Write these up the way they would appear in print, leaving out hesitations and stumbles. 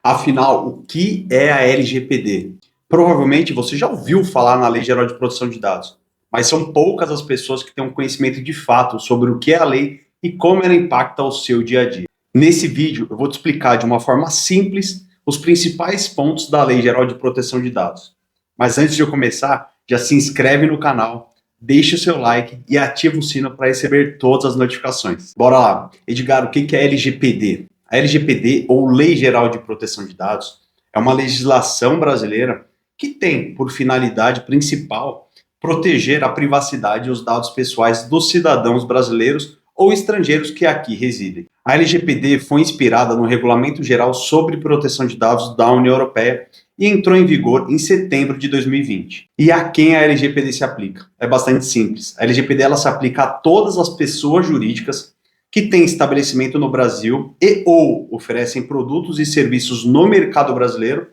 Afinal, o que é a LGPD? Provavelmente você já ouviu falar na Lei Geral de Proteção de Dados, mas são poucas as pessoas que têm um conhecimento de fato sobre o que é a lei e como ela impacta o seu dia a dia. Nesse vídeo, eu vou te explicar de uma forma simples os principais pontos da Lei Geral de Proteção de Dados. Mas antes de eu começar, já se inscreve no canal, deixe o seu like e ativa o sino para receber todas as notificações. Bora lá. Edgar, o que é LGPD? A LGPD, ou Lei Geral de Proteção de Dados, é uma legislação brasileira que tem por finalidade principal proteger a privacidade e os dados pessoais dos cidadãos brasileiros ou estrangeiros que aqui residem. A LGPD foi inspirada no Regulamento Geral sobre Proteção de Dados da União Europeia e entrou em vigor em setembro de 2020. E a quem a LGPD se aplica? É bastante simples. A LGPD ela se aplica a todas as pessoas jurídicas que têm estabelecimento no Brasil e ou oferecem produtos e serviços no mercado brasileiro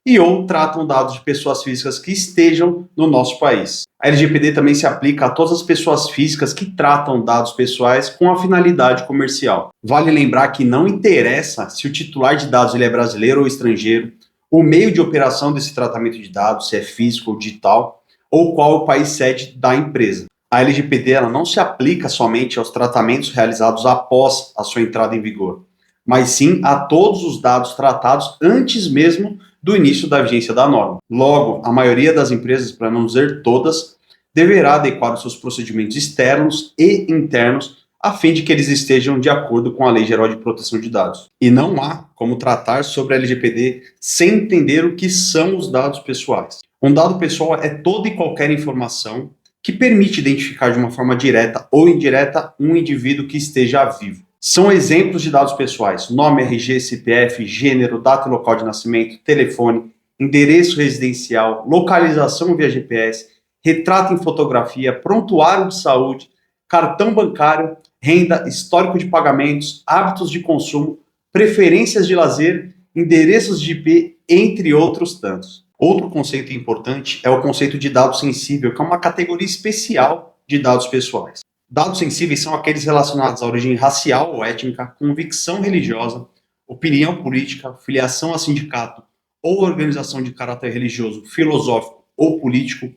e ou tratam dados de pessoas físicas que estejam no nosso país. A LGPD também se aplica a todas as pessoas físicas que tratam dados pessoais com a finalidade comercial. Vale lembrar que não interessa se o titular de dados ele é brasileiro ou estrangeiro, o meio de operação desse tratamento de dados, se é físico ou digital, ou qual o país sede da empresa. A LGPD ela não se aplica somente aos tratamentos realizados após a sua entrada em vigor, mas sim a todos os dados tratados antes mesmo do início da vigência da norma. Logo, a maioria das empresas, para não dizer todas, deverá adequar os seus procedimentos externos e internos a fim de que eles estejam de acordo com a Lei Geral de Proteção de Dados. E não há como tratar sobre a LGPD sem entender o que são os dados pessoais. Um dado pessoal é toda e qualquer informação que permite identificar de uma forma direta ou indireta um indivíduo que esteja vivo. São exemplos de dados pessoais: nome, RG, CPF, gênero, data e local de nascimento, telefone, endereço residencial, localização via GPS, retrato em fotografia, prontuário de saúde, cartão bancário, renda, histórico de pagamentos, hábitos de consumo, preferências de lazer, endereços de IP, entre outros tantos. Outro conceito importante é o conceito de dado sensível, que é uma categoria especial de dados pessoais. Dados sensíveis são aqueles relacionados à origem racial ou étnica, convicção religiosa, opinião política, filiação a sindicato ou organização de caráter religioso, filosófico ou político,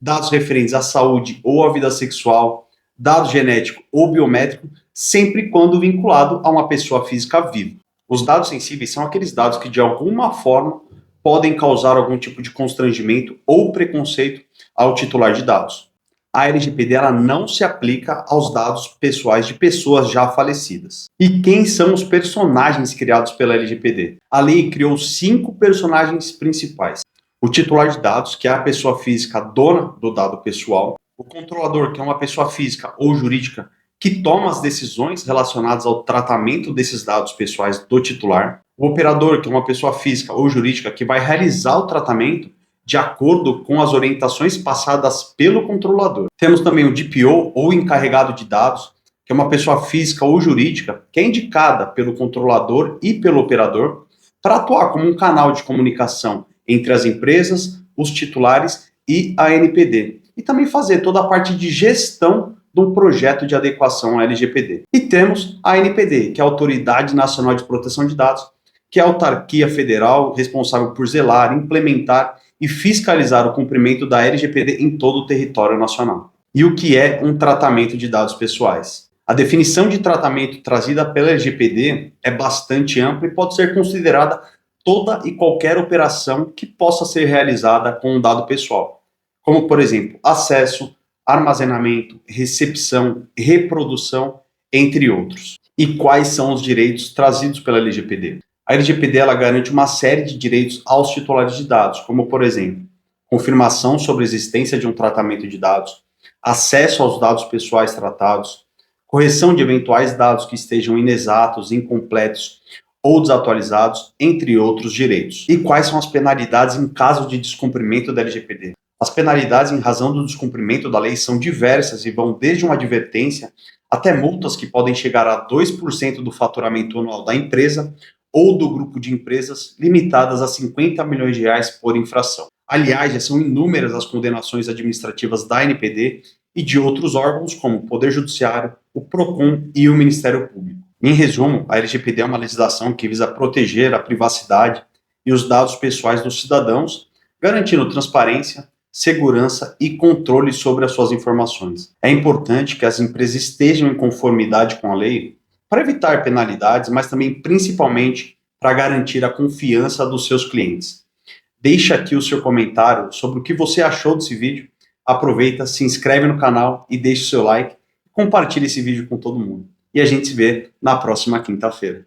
dados referentes à saúde ou à vida sexual, dado genético ou biométrico, sempre quando vinculado a uma pessoa física viva. Os dados sensíveis são aqueles dados que de alguma forma podem causar algum tipo de constrangimento ou preconceito ao titular de dados. A LGPD ela não se aplica aos dados pessoais de pessoas já falecidas. E quem são os personagens criados pela LGPD? A lei criou 5 personagens principais: o titular de dados, que é a pessoa física dona do dado pessoal; o controlador, que é uma pessoa física ou jurídica que toma as decisões relacionadas ao tratamento desses dados pessoais do titular; o operador, que é uma pessoa física ou jurídica que vai realizar o tratamento de acordo com as orientações passadas pelo controlador. Temos também o DPO, ou encarregado de dados, que é uma pessoa física ou jurídica que é indicada pelo controlador e pelo operador para atuar como um canal de comunicação entre as empresas, os titulares e a ANPD. E também fazer toda a parte de gestão de um projeto de adequação à LGPD. E temos a ANPD, que é a Autoridade Nacional de Proteção de Dados, que é a autarquia federal responsável por zelar, implementar e fiscalizar o cumprimento da LGPD em todo o território nacional. E o que é um tratamento de dados pessoais? A definição de tratamento trazida pela LGPD é bastante ampla e pode ser considerada toda e qualquer operação que possa ser realizada com um dado pessoal, como, por exemplo, acesso, armazenamento, recepção, reprodução, entre outros. E quais são os direitos trazidos pela LGPD? A LGPD ela garante uma série de direitos aos titulares de dados, como, por exemplo, confirmação sobre a existência de um tratamento de dados, acesso aos dados pessoais tratados, correção de eventuais dados que estejam inexatos, incompletos ou desatualizados, entre outros direitos. E quais são as penalidades em caso de descumprimento da LGPD? As penalidades em razão do descumprimento da lei são diversas e vão desde uma advertência até multas que podem chegar a 2% do faturamento anual da empresa ou do grupo de empresas, limitadas a R$ 50 milhões por infração. Aliás, já são inúmeras as condenações administrativas da ANPD e de outros órgãos, como o Poder Judiciário, o PROCON e o Ministério Público. Em resumo, a LGPD é uma legislação que visa proteger a privacidade e os dados pessoais dos cidadãos, garantindo transparência, segurança e controle sobre as suas informações. É importante que as empresas estejam em conformidade com a lei para evitar penalidades, mas também, principalmente, para garantir a confiança dos seus clientes. Deixa aqui o seu comentário sobre o que você achou desse vídeo. Aproveita, se inscreve no canal e deixa o seu like. Compartilhe esse vídeo com todo mundo. E a gente se vê na próxima quinta-feira.